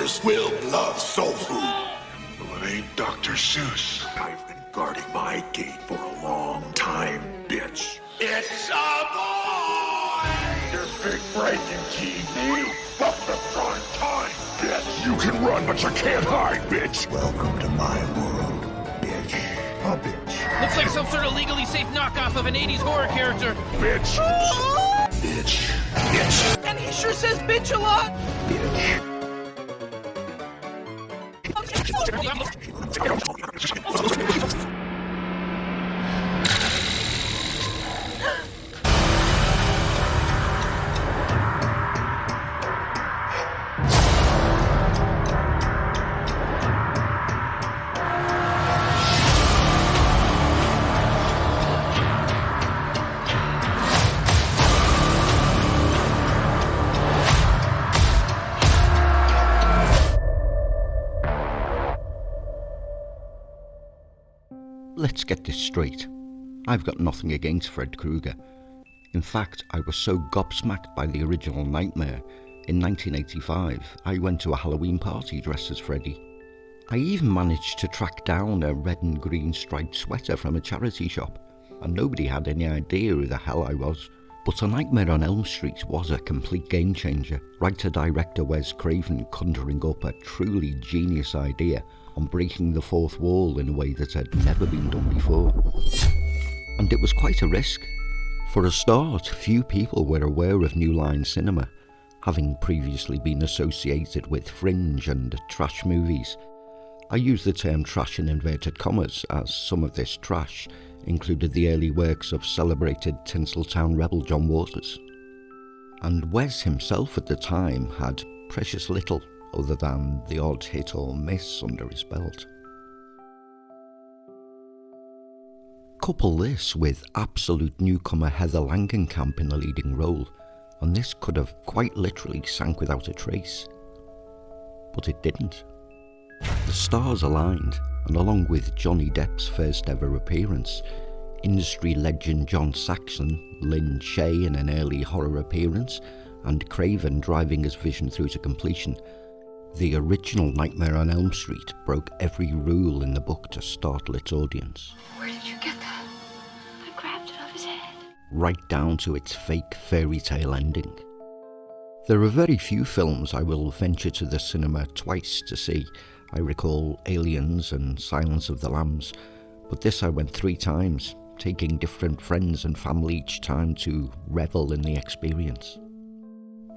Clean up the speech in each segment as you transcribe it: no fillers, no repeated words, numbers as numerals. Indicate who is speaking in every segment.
Speaker 1: Circus will love soul food. Well, it ain't Dr. Seuss. I've been guarding my gate for a long time, bitch. It's a boy! Your big break in TV. From the front time, bitch. You can run, but you can't hide, bitch. Welcome to my world, bitch. A bitch.
Speaker 2: Looks like some sort of legally safe knockoff of an 80s horror character.
Speaker 1: Bitch. Bitch. Bitch.
Speaker 2: And he sure says bitch a lot.
Speaker 1: Bitch.
Speaker 3: Let's get this straight. I've got nothing against Fred Krueger. In fact, I was so gobsmacked by the original Nightmare, in 1985 I went to a Halloween party dressed as Freddy. I even managed to track down a red and green striped sweater from a charity shop, and nobody had any idea who the hell I was. But A Nightmare on Elm Street was a complete game changer. Writer-director Wes Craven conjuring up a truly genius idea on breaking the fourth wall in a way that had never been done before. And it was quite a risk. For a start, few people were aware of New Line Cinema, having previously been associated with fringe and trash movies. I use the term trash in inverted commas, as some of this trash included the early works of celebrated Tinseltown rebel John Waters. And Wes himself at the time had precious little other than the odd hit or miss under his belt. Couple this with absolute newcomer Heather Langenkamp in the leading role, and this could have quite literally sank without a trace. But it didn't. The stars aligned, and along with Johnny Depp's first ever appearance, industry legend John Saxon, Lynn Shay in an early horror appearance, and Craven driving his vision through to completion, the original Nightmare on Elm Street broke every rule in the book to startle its audience.
Speaker 4: Where did you get that? I grabbed it off his head.
Speaker 3: Right down to its fake fairy tale ending. There are very few films I will venture to the cinema twice to see. I recall Aliens and Silence of the Lambs, but this I went 3 times, taking different friends and family each time to revel in the experience.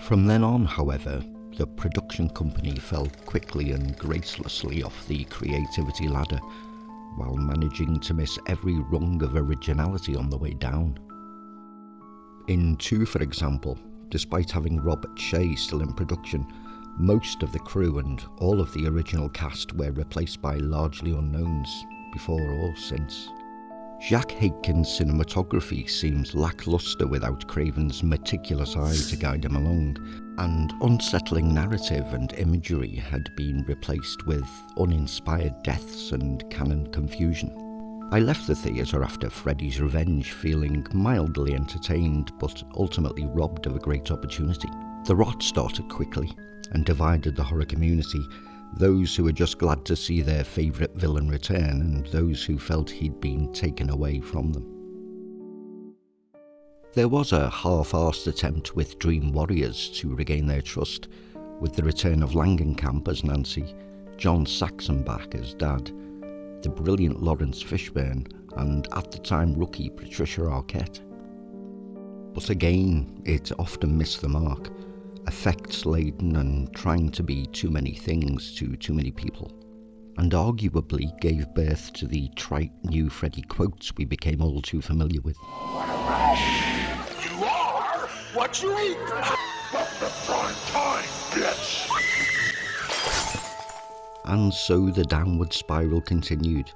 Speaker 3: From then on, however, the production company fell quickly and gracelessly off the creativity ladder, while managing to miss every rung of originality on the way down. In 2, for example, despite having Robert Shea still in production, most of the crew and all of the original cast were replaced by largely unknowns, before or since. Jacques Aitken's cinematography seems lacklustre without Craven's meticulous eye to guide him along, and unsettling narrative and imagery had been replaced with uninspired deaths and canon confusion. I left the theatre after Freddy's Revenge feeling mildly entertained, but ultimately robbed of a great opportunity. The rot started quickly and divided the horror community, those who were just glad to see their favourite villain return and those who felt he'd been taken away from them. There was a half-arsed attempt with Dream Warriors to regain their trust, with the return of Langenkamp as Nancy, John Saxon back as Dad, the brilliant Lawrence Fishburne, and at the time rookie Patricia Arquette. But again, it often missed the mark, effects-laden and trying to be too many things to too many people, and arguably gave birth to the trite new Freddy quotes we became all too familiar with.
Speaker 1: What a rush! You are what you eat! From the front time, bitch!
Speaker 3: And so the downward spiral continued,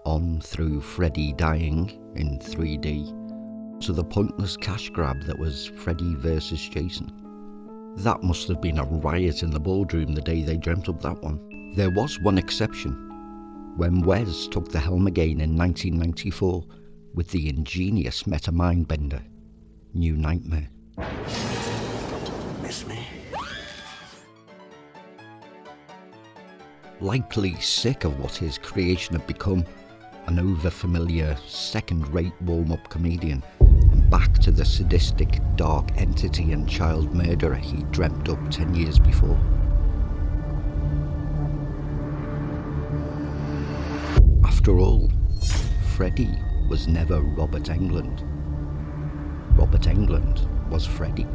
Speaker 3: on through Freddy dying in 3D, to the pointless cash grab that was Freddy versus Jason. That must have been a riot in the boardroom the day they dreamt up that one. There was one exception, when Wes took the helm again in 1994 with the ingenious meta-mindbender, New Nightmare.
Speaker 1: Miss me?
Speaker 3: likely sick of what his creation had become, an over-familiar, second-rate warm-up comedian, and back to the sadistic, dark entity and child murderer he dreamt up 10 years before. After all, Freddy was never Robert Englund. Robert Englund was Freddy.